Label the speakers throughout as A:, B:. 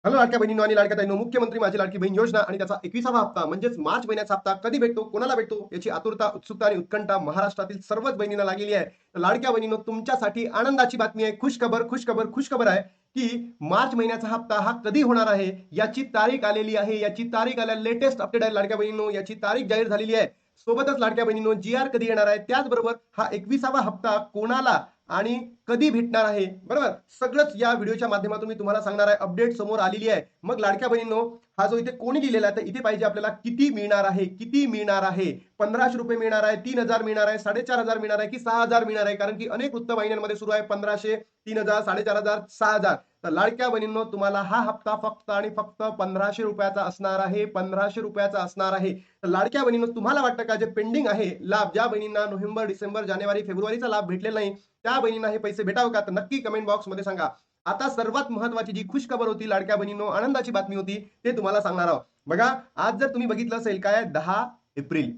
A: Hello लाडक्या बहिणींनो आणि लाडक्या ताईंनो, मुख्यमंत्री माझी लाडकी बहीण योजना आणि त्याचा 21वा हप्ता म्हणजेच मार्च महिन्याचा हप्ता कधी भेटतो, कोणाला भेटतो याची आतुरता, उत्सुकता आणि उत्कंठा महाराष्ट्रातील सर्वच बहिणींना लागलेली आहे. तर लाडक्या बहिणींनो, तुमच्यासाठी आनंदाची बातमी आहे. खुश खबर आहे की मार्च महिन्याचा हप्ता हा कधी होणार आहे याची तारीख आलेली आहे. याची तारीख आल्या लेटेस्ट अपडेट आहे लाडक्या बहिणींनो, याची तारीख जाहीर झालेली आहे. सोबतच लाडक्या बहिणींनो, जी कधी येणार आहे, त्याचबरोबर हा 21वा हप्ता कोणाला आणि कधी भेटणार आहे, बरोबर, सगळंच या व्हिडिओच्या माध्यमातून मी तुम्हाला सांगणार आहे. अपडेट समोर आलेली आहे. मग लाडक्या बहिणींनो, हा जो इथे कोणी लिहिलेला आहे, तर इथे पाहिजे आपल्याला किती मिळणार आहे, किती मिळणार आहे. 1500 रुपये मिळणार आहे, 3000 मिळणार आहे, 4500 मिळणार आहे की 6000 मिळणार आहे, कारण की अनेक वृत्तवाहिन्यांमध्ये सुरू आहे 1500, 3000, 4500, 6000. तर लाडक्या बहिणींनो, तुम्हाला हा हप्ता फक्त आणि फक्त 1500 रुपयाचा असणार आहे. 1500 रुपयाचा असणार आहे. तर लाडक्या बहिणींनो, तुम्हाला वाटतं का जे पेंडिंग आहे लाभ, ज्या बहिणींना नोव्हेंबर, डिसेंबर, जानेवारी, फेब्रुवारीचा लाभ भेटलेला नाही, त्या बहिणींना हे पैसे भेटावं का? तर नक्की कमेंट बॉक्स मध्ये सांगा. आता सर्वात महत्वाची जी खुश खबर होती लाडक्या बहिणींनो, आनंदाची बातमी होती, ते तुम्हाला सांगणार आहोत. बघा, आज जर तुम्ही बघितलं असेल, काय 10 एप्रिल,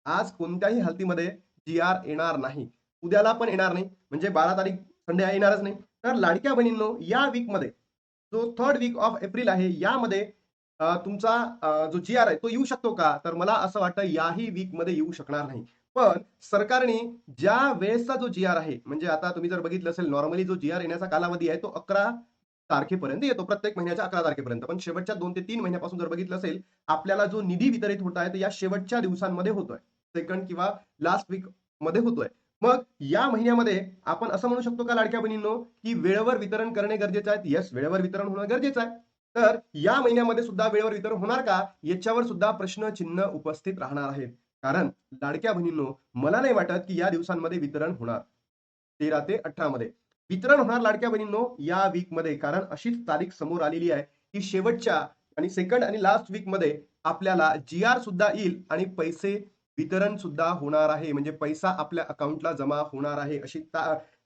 A: आज कोणत्याही हालतीमध्ये जी येणार नाही. उद्याला पण येणार नाही, म्हणजे 12 तारीख संडे येणारच नाही. तर लाडक्या बहिणींनो, या वीक मध्ये जो थर्ड वीक ऑफ एप्रिल आहे, यामध्ये तुमचा जो जी आहे तो येऊ शकतो का? तर मला असं वाटतं याही वीक मध्ये येऊ शकणार नाही. पण सरकारने ज्या वेळेसचा जो जी आहे, म्हणजे आता तुम्ही जर बघितलं असेल, नॉर्मली जो जी येण्याचा कालावधी आहे तो 11 तारखेपर्यंत येतो, प्रत्येक महिन्याच्या 11 तारखेपर्यंत. पण शेवटच्या 2 ते 3 महिन्यापासून जर बघितलं असेल, आपल्याला जो निधी वितरित होत आहे, तर या शेवटच्या दिवसांमध्ये होतोय, सेकंड किंवा लास्ट वीक मध्ये होतोय. मग या महिन्यामध्ये आपण असं म्हणू शकतो का लाडक्या बहिणींनो, की वेळेवर वितरण करणे गरजेचं आहे? येस, वेळेवर वितरण होणं गरजेचं आहे. तर या महिन्यामध्ये सुद्धा वेळेवर वितरण होणार का, याच्यावर सुद्धा प्रश्नचिन्ह उपस्थित राहणार आहेत. कारण लाडक्या बहिणींनो, मला नाही वाटत की या दिवसांमध्ये वितरण होणार. 13 ते 18 मध्ये वितरण होणार लाडक्या बहिणींनो, या वीक मध्ये. कारण अशीच तारीख समोर आलेली आहे की शेवटच्या आणि सेकंड आणि लास्ट वीक मध्ये आपल्याला जी सुद्धा येईल आणि पैसे वितरण सुद्धा होणार आहे, म्हणजे पैसा आपल्या अकाउंटला जमा होणार आहे. अशी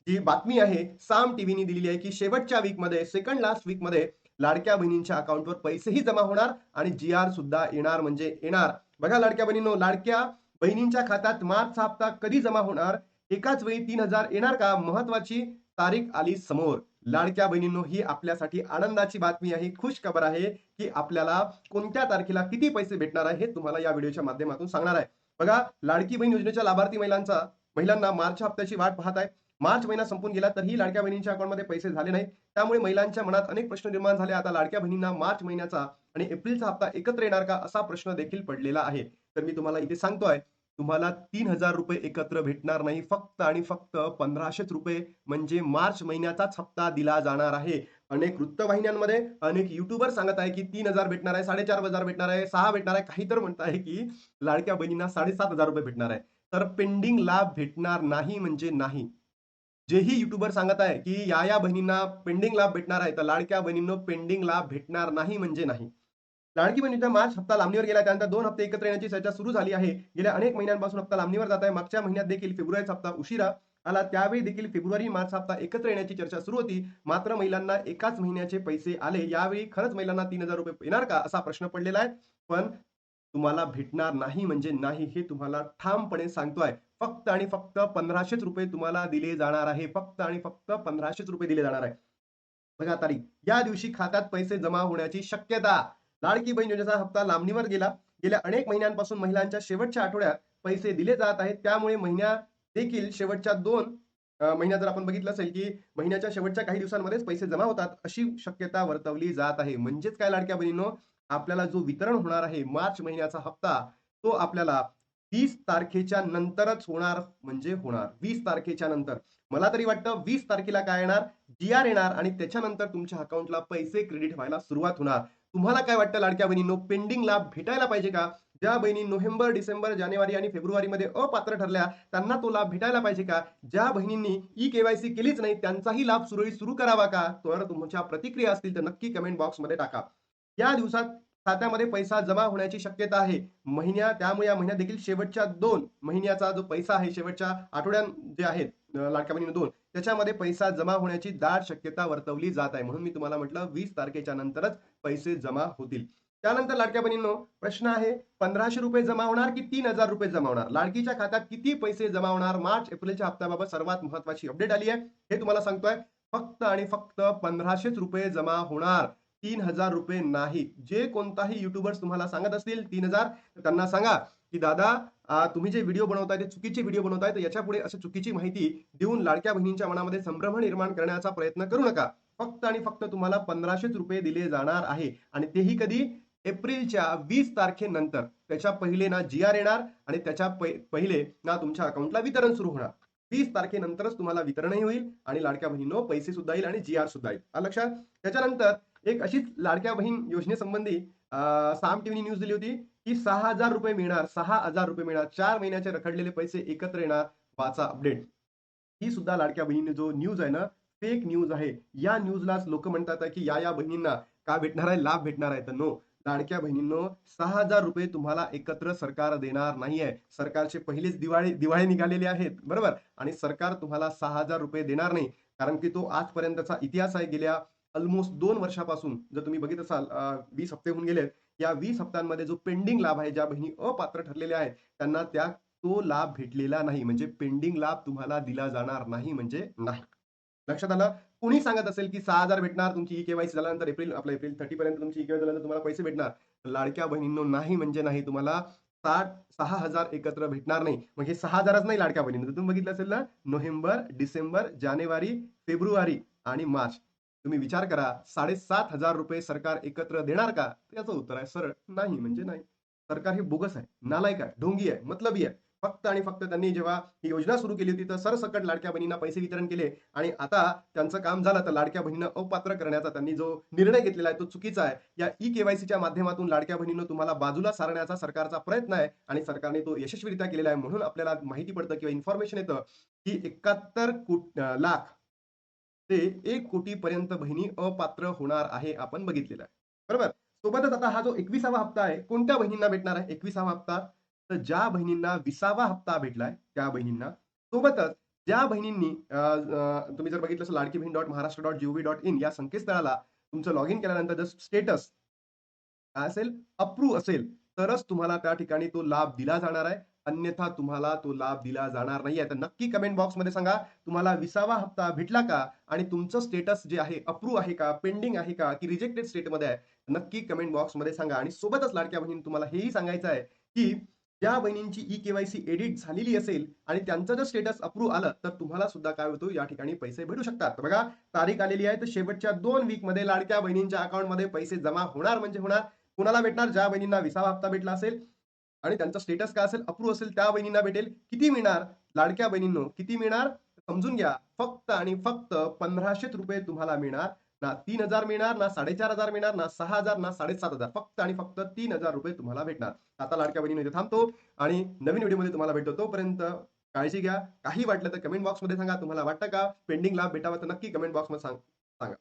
A: जी बातमी आहे, साम टीव्हीने दिलेली आहे की शेवटच्या वीक मध्ये, सेकंड लास्ट वीक मध्ये लाडक्या बहिणींच्या अकाउंटवर पैसेही जमा होणार आणि जी सुद्धा येणार, म्हणजे येणार. बघा लाडक्या बहिणींनो, लाडक्या बहिणींच्या खात्यात मार्चचा हप्ता कधी जमा होणार, एकाच वेळी 3000 येणार का? महत्वाची तारीख आली समोर. लाडक्या बहिणींनो, ही आपल्यासाठी आनंदाची बातमी आहे, खुश खबर आहे की आपल्याला कोणत्या तारखेला किती पैसे भेटणार आहे, हे तुम्हाला या व्हिडिओच्या माध्यमातून सांगणार आहे. बघा, लाडकी बहीण योजनेच्या लाभार्थी महिलांना मार्च हप्त्याची वाट पाहत आहे. मार्च महिना संपून गेला तरीही लाडक्या बहिणींच्या अकाउंटमध्ये पैसे झाले नाहीत. त्यामुळे महिलांच्या मनात अनेक प्रश्न निर्माण झाले. आता लाडक्या बहिणींना मार्च महिन्याचा आणि एप्रिलचा हप्ता एकत्र येणार का, असा प्रश्न देखील पडलेला आहे. तर मी तुम्हाला इथे सांगतोय, तुम्हाला 3000 रुपये एकत्र भेटणार नाही. फक्त आणि फक्त 1500 रुपये, म्हणजे मार्च महिन्याचाच हप्ता दिला जाणार आहे. अनेक वृत्तवाहिन्यांमध्ये अनेक युट्यूबर सांगत आहे की 3000 भेटणार आहे, 4500 भेटणार आहे, 6 भेटणार आहे. काही तर म्हणत आहे की लाडक्या बहिणींना 7500 रुपये भेटणार आहे. तर पेंडिंग लाभ भेटणार नाही म्हणजे नाही. जेही युट्यूबर सांगत आहे की या बहिणींना पेंडिंग लाभ भेटणार आहे, तर लाडक्या बहिणींनो, पेंडिंग लाभ भेटणार नाही म्हणजे नाही. लाडकी बहिणीचा मार्च हप्ता लांबणीवर गेला, त्यानंतर 2 हप्ते एकत्र येण्याची चर्चा सुरू झाली आहे. गेल्या अनेक महिन्यांपासून हप्ता लांबणीवर जात आहे. मागच्या महिन्यात देखील फेब्रुवारीचा हप्ता उशिरा आला, त्यावेळी देखील फेब्रुवारी मार्च हप्ता एकत्र येण्याची चर्चा सुरू होती. मात्र महिलांना एकाच महिन्याचे पैसे आले. यावेळी खरंच महिलांना 3000 रुपये येणार का, असा प्रश्न पडलेला आहे. पण तुम्हाला भेटणार नाही म्हणजे नाही, हे तुम्हाला ठामपणे सांगतोय. फक्त आणि फक्त 1500 रुपये तुम्हाला दिले जाणार आहे. फक्त आणि फक्त 1500 रुपये दिले जाणार आहे. बघा तारीख, या दिवशी खात्यात पैसे जमा होण्याची शक्यता. लाडकी बहीण योजनेचा हप्ता लांबणीवर गेला. गेल्या अनेक महिन्यांपासून महिलांच्या शेवटच्या आठवड्यात पैसे दिले जात आहेत. त्यामुळे महिन्या देखील शेवटच्या 2 महिन्यात जर आपण बघितलं असेल की महिन्याच्या शेवटच्या काही दिवसांमध्येच पैसे जमा होतात, अशी शक्यता वर्तवली जात आहे. म्हणजेच काय लाडक्या बहिणींनो, आपल्याला जो वितरण होणार आहे मार्च महिन्याचा हप्ता, तो आपल्याला 20 तारखेच्या नंतरच होणार, म्हणजे होणार 20 तारखेच्या नंतर. मला तरी वाटतं 20 तारखेला काय येणार, जी येणार आणि त्याच्यानंतर तुमच्या अकाउंटला पैसे क्रेडिट व्हायला सुरुवात होणार. तुम्हाला काय वाटतं लाडक्या बहिणींनो, पेंडिंग लाभ भेटायला पाहिजे का? ज्या बहिणी नोव्हेंबर, डिसेंबर, जानेवारी आणि फेब्रुवारीमध्ये अपात्र ठरल्या, त्यांना तो लाभ भेटायला पाहिजे का? ज्या बहिणींनी केवायसी केलीच नाही, त्यांचाही लाभ सुरळीत सुरू करावा का? तर तुमच्या प्रतिक्रिया असतील तर नक्की कमेंट बॉक्समध्ये टाका. या दिवसात खात्यामध्ये पैसा जमा होण्याची शक्यता आहे. त्यामुळे या महिन्यात देखील शेवटच्या 2 महिन्याचा जो पैसा आहे, शेवटच्या आठवड्यात जे आहेत, लाडक्या बहिणींनो 2, त्याच्यामध्ये पैसा जमा होण्याची दाट शक्यता वर्तवली जात आहे. म्हणून मी तुम्हाला म्हटलं 20 तारखेच्या नंतरच पैसे जमा होतील. त्यानंतर लाडक्या बहिणींनो, प्रश्न आहे, 1500 रुपये जमा होणार की 3000 रुपये जमा होणार? लाडकीच्या खात्यात किती पैसे जमा होणार? मार्च एप्रिलच्या हप्त्याबाबत सर्वात महत्वाची अपडेट आली आहे, हे तुम्हाला सांगतोय. फक्त आणि फक्त 1500 रुपये जमा होणार. 3,000 रुपये नाही. जे कोणताही युट्यूबर्स तुम्हाला सांगत असतील 3,000, तर त्यांना सांगा की दादा तुम्ही जे व्हिडिओ बनवताय ते चुकीचे व्हिडिओ बनवताय, तर याच्यापुढे असं चुकीची माहिती देऊन लाडक्या बहिणींच्या मनामध्ये संभ्रम निर्माण करण्याचा प्रयत्न करू नका. फक्त आणि फक्त तुम्हाला 1,500 रुपये दिले जाणार आहे आणि तेही कधी? एप्रिलच्या 20 तारखेनंतर. त्याच्या पहिले ना जी-आर येणार आणि त्याच्या पहिले ना तुमच्या अकाउंटला वितरण सुरू होणार. 20 तारखेनंतरच तुम्हाला वितरणही होईल आणि लाडक्या बहिणींनो पैसे सुद्धा येईल आणि जी-आर सुद्धा येईल. आलं लक्षात? त्याच्यानंतर एक अशीच लाडक्या बहीण योजनेसंबंधी साम टीव्हीने न्यूज दिली होती की 6,000 रुपये मिळणार, 6,000 रुपये मिळणार. 4 महिन्याचे रखडलेले पैसे एकत्र येणार. वाचा अपडेट. ही सुद्धा लाडक्या बहिणीने जो न्यूज आहे ना, फेक न्यूज आहे. या न्यूजलाच लोक म्हणतात की या बहिणींना काय भेटणार आहे? लाभ भेटणार आहे. तर नो, लाडक्या बहिणींनो 6,000 रुपये तुम्हाला एकत्र सरकार देणार नाहीये. सरकारचे पहिलेच दिवाळे निघालेले आहेत, बरोबर? आणि सरकार तुम्हाला 6,000 रुपये देणार नाही. कारण की तो आजपर्यंतचा इतिहास आहे. गेल्या ऑलमोस्ट 2 वर्षापासून जर तुम्ही बघित असाल 20 हप्ते होऊन गेलेत. या 20 हप्त्यांमध्ये जो पेंडिंग लाभ आहे, ज्या बहिणी अपात्र ठरलेल्या आहेत, त्यांना तो लाभ भेटलेला नाही. म्हणजे पेंडिंग लाभ तुम्हाला दिला जाणार नाही म्हणजे नाही. लक्षात आलं? कुणी सांगत असेल की 6,000 भेटणार, तुमची ई-के-वाय-सी झाल्यानंतर एप्रिल 30 पर्यंत तुमची ई-के-वाय झाल्यानंतर तुम्हाला पैसे भेटणार. लाडक्या बहिणींनो नाही म्हणजे नाही. तुम्हाला 6,000 एकत्र भेटणार नाही. मग हे 6,000च नाही लाडक्या बहिणींनो. तुम्ही बघितलं असेल ना, नोव्हेंबर, डिसेंबर, जानेवारी, फेब्रुवारी आणि मार्च. तुम्ही विचार करा 7,500 रुपये सरकार एकत्र देणार का? याचं उत्तर आहे सरळ नाही म्हणजे नाही. सरकार हे बोगस आहे, नालायक आहे, ढोंगी आहे, मतलबी आहे. फक्त आणि फक्त त्यांनी जेव्हा ही योजना सुरू केली होती तर सरसकट लाडक्या बहिणींना पैसे वितरण केले आणि आता त्यांचं काम झालं तर लाडक्या बहिणींना अपात्र करण्याचा त्यांनी जो निर्णय घेतलेला आहे तो चुकीचा आहे. या ई-के-वाय-सीच्या माध्यमातून लाडक्या बहिणींनो तुम्हाला बाजूला सारण्याचा सरकारचा प्रयत्न आहे आणि सरकारने तो यशस्वीरित्या केलेला आहे. म्हणून आपल्याला माहिती पडतं किंवा इन्फॉर्मेशन येतं की 71 लाख ते 1 कोटी पर्यंत बहिणी अपात्र होणार आहे. आपण बघितलेलं आहे. बरोबर? सोबतच आता हा जो 21वा हप्ता आहे, कोणत्या बहिणींना भेटणार आहे 21वा हप्ता? तर ज्या बहिणींना 20वा हप्ता भेटलाय त्या बहिणींना. सोबतच ज्या बहिणींनी तुम्ही जर बघितलं असेल ladkibhin.maharashtra.gov.in या संकेतस्थळाला तुमचं लॉगिन केल्यानंतर जर स्टेटस काय असेल? अप्रूव्ह असेल, तरच तुम्हाला त्या ठिकाणी तो लाभ दिला जाणार आहे. अन्यथा तुम्हाला तो लाभ दिला जाणार नाहीये. तर नक्की कमेंट बॉक्समध्ये सांगा, तुम्हाला 20वा हप्ता भेटला का? आणि तुमचं स्टेटस जे आहे अप्रूव्ह आहे का? पेंडिंग आहे का? की रिजेक्टेड स्टेटमध्ये आहे? नक्की कमेंट बॉक्समध्ये सांगा. आणि सोबतच लाडक्या बहिणी तुम्हाला हेही सांगायचं आहे, की ज्या बहिणींची ई-के-वाय-सी एडिट झालेली असेल आणि त्यांचं जर स्टेटस अप्रूव्ह आलं, तर तुम्हाला सुद्धा काय होतं या ठिकाणी पैसे भेटू शकतात. तर बघा तारीख आलेली आहे, तर शेवटच्या 2 वीकमध्ये लाडक्या बहिणींच्या अकाउंटमध्ये पैसे जमा होणार म्हणजे होणार. कुणाला भेटणार? ज्या बहिणींना 20वा हप्ता भेटला असेल आणि त्यांचा स्टेटस काय असेल? अप्रूव्ह असेल त्या बहिणींना भेटेल. किती मिळणार? लाडक्या बहिणींनो किती मिळणार? समजून घ्या. फक्त आणि फक्त 1,500 रुपये तुम्हाला मिळणार. ना 3,000 मिळणार, ना 4,500 मिळणार, ना 6,000, ना 7,500. फक्त आणि फक्त 3,000 रुपये तुम्हाला भेटणार. आता लाडक्या बहिणींनो इथे थांबतो आणि नवीन व्हिडिओमध्ये तुम्हाला भेटतो. तोपर्यंत काळजी घ्या. काही वाटलं तर कमेंट बॉक्समध्ये सांगा. तुम्हाला वाटतं का पेंडिंग लाभ भेटावा? तर नक्की कमेंट बॉक्समध्ये सांगा.